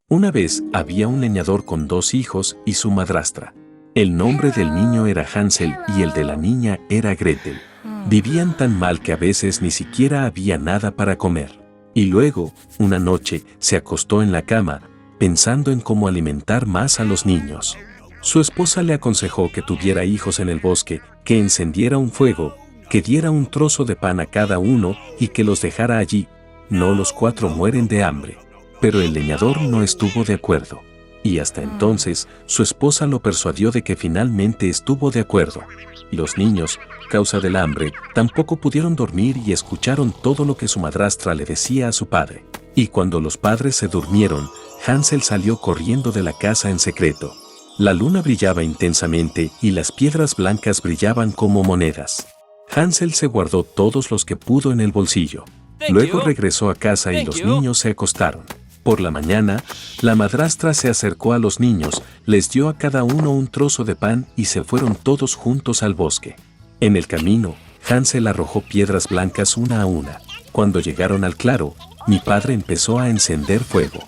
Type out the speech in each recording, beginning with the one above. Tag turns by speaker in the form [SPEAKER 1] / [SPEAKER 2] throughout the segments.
[SPEAKER 1] Una vez había un leñador con 2 hijos y su madrastra. El nombre del niño era Hansel y el de la niña era Gretel. Vivían tan mal que a veces ni siquiera había nada para comer. Y luego, una noche, se acostó en la cama, pensando en cómo alimentar más a los niños. Su esposa le aconsejó que tuviera hijos en el bosque, que encendiera un fuego, que diera un trozo de pan a cada uno y que los dejara allí. No, los 4 mueren de hambre. Pero el leñador no estuvo de acuerdo. Y hasta entonces, su esposa lo persuadió de que finalmente estuvo de acuerdo. Los niños, causa del hambre, tampoco pudieron dormir y escucharon todo lo que su madrastra le decía a su padre. Y cuando los padres se durmieron, Hansel salió corriendo de la casa en secreto. La luna brillaba intensamente y las piedras blancas brillaban como monedas. Hansel se guardó todos los que pudo en el bolsillo. Luego regresó a casa y los niños se acostaron. Por la mañana, la madrastra se acercó a los niños, les dio a cada uno un trozo de pan y se fueron todos juntos al bosque. En el camino, Hansel arrojó piedras blancas una a una. Cuando llegaron al claro, mi padre empezó a encender fuego.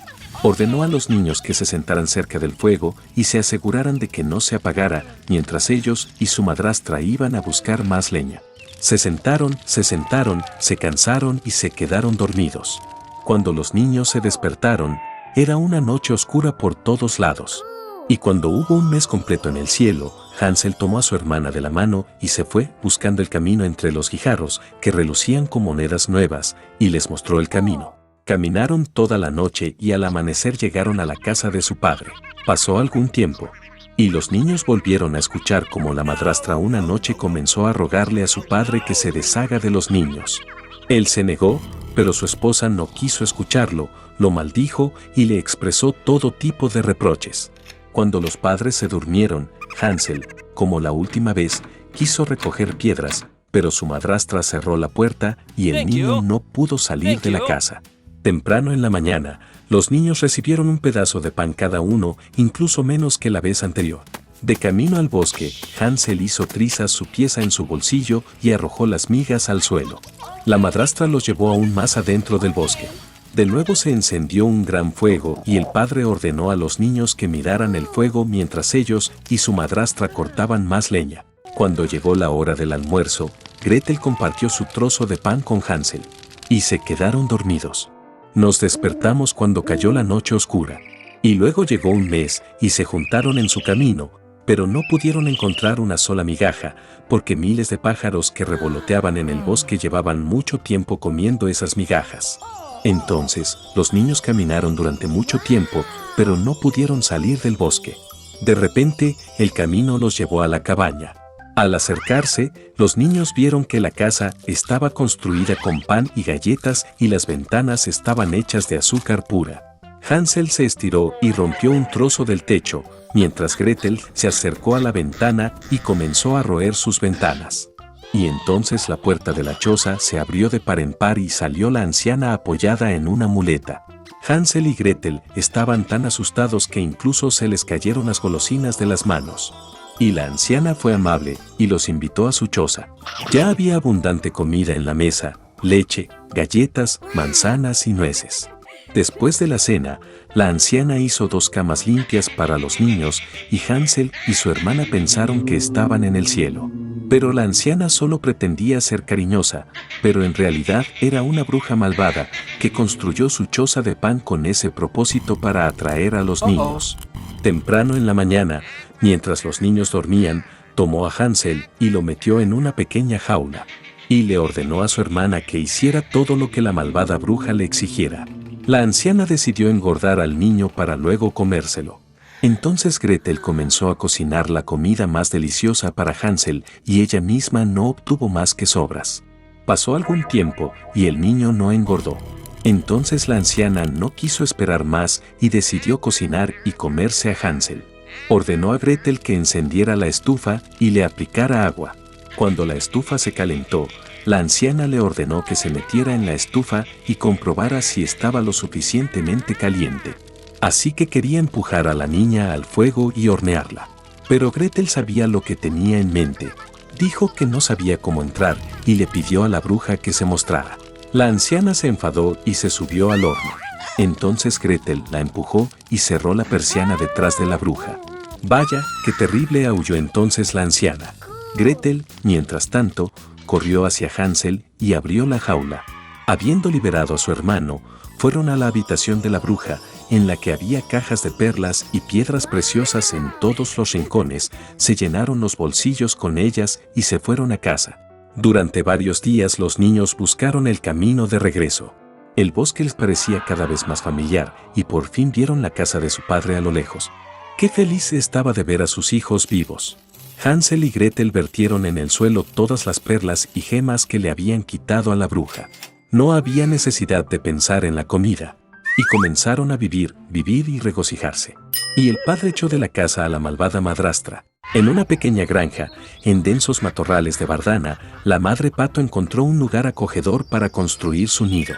[SPEAKER 1] Ordenó a los niños que se sentaran cerca del fuego y se aseguraran de que no se apagara, mientras ellos y su madrastra iban a buscar más leña. Se sentaron, se cansaron y se quedaron dormidos. Cuando los niños se despertaron, era una noche oscura por todos lados. Y cuando hubo un mes completo en el cielo, Hansel tomó a su hermana de la mano y se fue buscando el camino entre los guijarros que relucían con monedas nuevas, y les mostró el camino. Caminaron toda la noche y al amanecer llegaron a la casa de su padre. Pasó algún tiempo, y los niños volvieron a escuchar cómo la madrastra una noche comenzó a rogarle a su padre que se deshaga de los niños. Él se negó, pero su esposa no quiso escucharlo, lo maldijo y le expresó todo tipo de reproches. Cuando los padres se durmieron, Hansel, como la última vez, quiso recoger piedras, pero su madrastra cerró la puerta y el niño no pudo salir de la casa. Temprano en la mañana, los niños recibieron un pedazo de pan cada uno, incluso menos que la vez anterior. De camino al bosque, Hansel hizo trizas su pieza en su bolsillo y arrojó las migas al suelo. La madrastra los llevó aún más adentro del bosque. De nuevo se encendió un gran fuego y el padre ordenó a los niños que miraran el fuego mientras ellos y su madrastra cortaban más leña. Cuando llegó la hora del almuerzo, Gretel compartió su trozo de pan con Hansel. Y se quedaron dormidos. Nos despertamos cuando cayó la noche oscura. Y luego llegó un mes y se juntaron en su camino, pero no pudieron encontrar una sola migaja, porque miles de pájaros que revoloteaban en el bosque llevaban mucho tiempo comiendo esas migajas. Entonces, los niños caminaron durante mucho tiempo, pero no pudieron salir del bosque. De repente, el camino los llevó a la cabaña. Al acercarse, los niños vieron que la casa estaba construida con pan y galletas y las ventanas estaban hechas de azúcar pura. Hansel se estiró y rompió un trozo del techo, mientras Gretel se acercó a la ventana y comenzó a roer sus ventanas. Y entonces la puerta de la choza se abrió de par en par y salió la anciana apoyada en una muleta. Hansel y Gretel estaban tan asustados que incluso se les cayeron las golosinas de las manos. Y la anciana fue amable y los invitó a su choza. Ya había abundante comida en la mesa, leche, galletas, manzanas y nueces. Después de la cena, la anciana hizo 2 camas limpias para los niños y Hansel y su hermana pensaron que estaban en el cielo. Pero la anciana solo pretendía ser cariñosa, pero en realidad era una bruja malvada que construyó su choza de pan con ese propósito para atraer a los niños. Temprano en la mañana, mientras los niños dormían, tomó a Hansel y lo metió en una pequeña jaula. Y le ordenó a su hermana que hiciera todo lo que la malvada bruja le exigiera. La anciana decidió engordar al niño para luego comérselo. Entonces Gretel comenzó a cocinar la comida más deliciosa para Hansel y ella misma no obtuvo más que sobras. Pasó algún tiempo y el niño no engordó. Entonces la anciana no quiso esperar más y decidió cocinar y comerse a Hansel. Ordenó a Gretel que encendiera la estufa y le aplicara agua. Cuando la estufa se calentó, la anciana le ordenó que se metiera en la estufa y comprobara si estaba lo suficientemente caliente. Así que quería empujar a la niña al fuego y hornearla. Pero Gretel sabía lo que tenía en mente. Dijo que no sabía cómo entrar y le pidió a la bruja que se mostrara. La anciana se enfadó y se subió al horno. Entonces Gretel la empujó y cerró la persiana detrás de la bruja. Vaya, qué terrible, aulló entonces la anciana. Gretel, mientras tanto, corrió hacia Hansel y abrió la jaula. Habiendo liberado a su hermano, fueron a la habitación de la bruja, en la que había cajas de perlas y piedras preciosas en todos los rincones, se llenaron los bolsillos con ellas y se fueron a casa. Durante varios días los niños buscaron el camino de regreso. El bosque les parecía cada vez más familiar y por fin vieron la casa de su padre a lo lejos. Qué feliz estaba de ver a sus hijos vivos. Hansel y Gretel vertieron en el suelo todas las perlas y gemas que le habían quitado a la bruja. No había necesidad de pensar en la comida. Y comenzaron a vivir y regocijarse. Y el padre echó de la casa a la malvada madrastra. En una pequeña granja, en densos matorrales de Bardana, la madre pato encontró un lugar acogedor para construir su nido.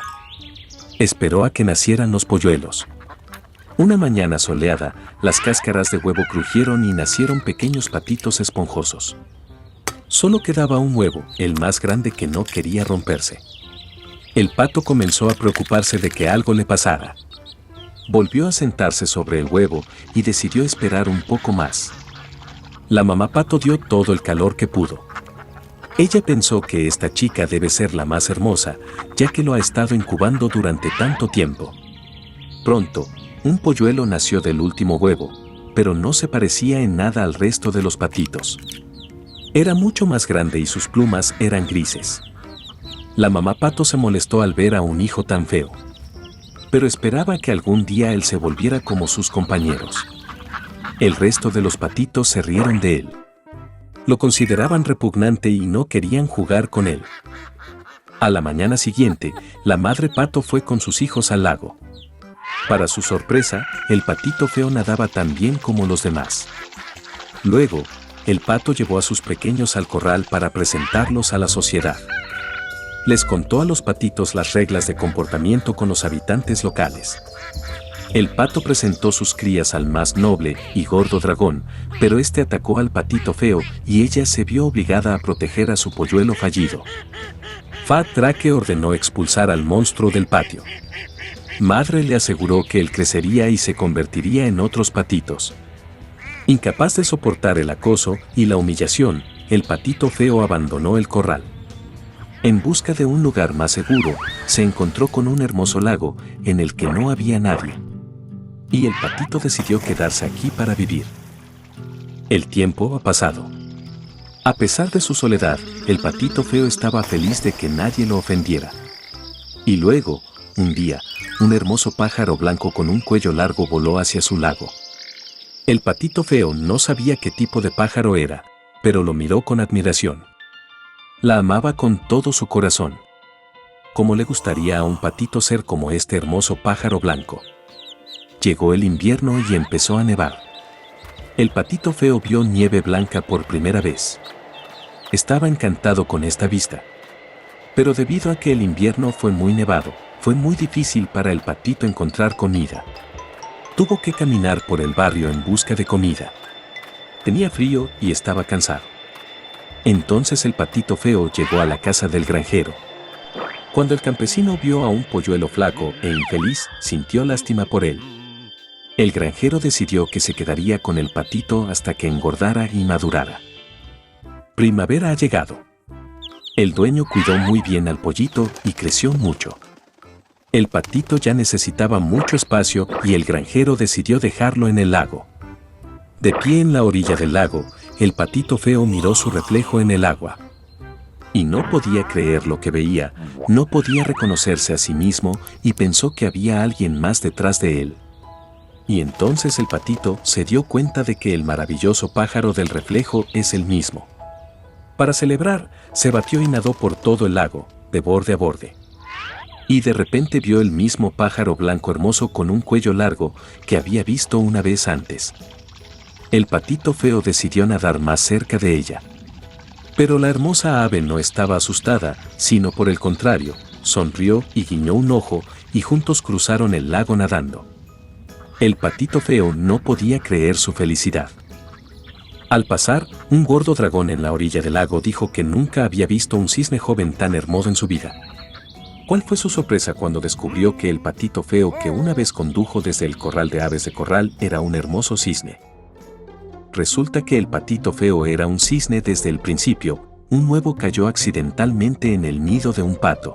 [SPEAKER 1] Esperó a que nacieran los polluelos. Una mañana soleada, las cáscaras de huevo crujieron y nacieron pequeños patitos esponjosos. Solo quedaba un huevo, el más grande, que no quería romperse. El pato comenzó a preocuparse de que algo le pasara. Volvió a sentarse sobre el huevo y decidió esperar un poco más. La mamá pato dio todo el calor que pudo. Ella pensó que esta chica debe ser la más hermosa, ya que lo ha estado incubando durante tanto tiempo. Pronto, un polluelo nació del último huevo, pero no se parecía en nada al resto de los patitos. Era mucho más grande y sus plumas eran grises. La mamá pato se molestó al ver a un hijo tan feo, pero esperaba que algún día él se volviera como sus compañeros. El resto de los patitos se rieron de él. Lo consideraban repugnante y no querían jugar con él. A la mañana siguiente, la madre pato fue con sus hijos al lago. Para su sorpresa, el patito feo nadaba tan bien como los demás. Luego, el pato llevó a sus pequeños al corral para presentarlos a la sociedad. Les contó a los patitos las reglas de comportamiento con los habitantes locales. El pato presentó sus crías al más noble y gordo dragón, pero este atacó al patito feo y ella se vio obligada a proteger a su polluelo fallido. Fat Drake ordenó expulsar al monstruo del patio. Madre le aseguró que él crecería y se convertiría en otros patitos. Incapaz de soportar el acoso y la humillación, el patito feo abandonó el corral. En busca de un lugar más seguro, se encontró con un hermoso lago en el que no había nadie. Y el patito decidió quedarse aquí para vivir. El tiempo ha pasado. A pesar de su soledad, el patito feo estaba feliz de que nadie lo ofendiera. Y luego, un día, un hermoso pájaro blanco con un cuello largo voló hacia su lago. El patito feo no sabía qué tipo de pájaro era, pero lo miró con admiración. La amaba con todo su corazón. ¿Cómo le gustaría a un patito ser como este hermoso pájaro blanco? Llegó el invierno y empezó a nevar. El patito feo vio nieve blanca por primera vez. Estaba encantado con esta vista. Pero debido a que el invierno fue muy nevado, fue muy difícil para el patito encontrar comida. Tuvo que caminar por el barrio en busca de comida. Tenía frío y estaba cansado. Entonces el patito feo llegó a la casa del granjero. Cuando el campesino vio a un polluelo flaco e infeliz, sintió lástima por él. El granjero decidió que se quedaría con el patito hasta que engordara y madurara. Primavera ha llegado. El dueño cuidó muy bien al pollito y creció mucho. El patito ya necesitaba mucho espacio y el granjero decidió dejarlo en el lago. De pie en la orilla del lago, el patito feo miró su reflejo en el agua. Y no podía creer lo que veía, no podía reconocerse a sí mismo y pensó que había alguien más detrás de él. Y entonces el patito se dio cuenta de que el maravilloso pájaro del reflejo es el mismo. Para celebrar, se batió y nadó por todo el lago, de borde a borde. Y de repente vio el mismo pájaro blanco hermoso con un cuello largo que había visto una vez antes. El patito feo decidió nadar más cerca de ella. Pero la hermosa ave no estaba asustada, sino por el contrario, sonrió y guiñó un ojo y juntos cruzaron el lago nadando. El patito feo no podía creer su felicidad. Al pasar, un gordo dragón en la orilla del lago dijo que nunca había visto un cisne joven tan hermoso en su vida. ¿Cuál fue su sorpresa cuando descubrió que el patito feo que una vez condujo desde el corral de aves de corral era un hermoso cisne? Resulta que el patito feo era un cisne desde el principio. Un huevo cayó accidentalmente en el nido de un pato.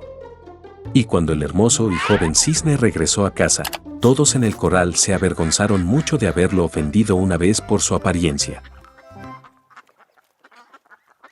[SPEAKER 1] Y cuando el hermoso y joven cisne regresó a casa, todos en el corral se avergonzaron mucho de haberlo ofendido una vez por su apariencia.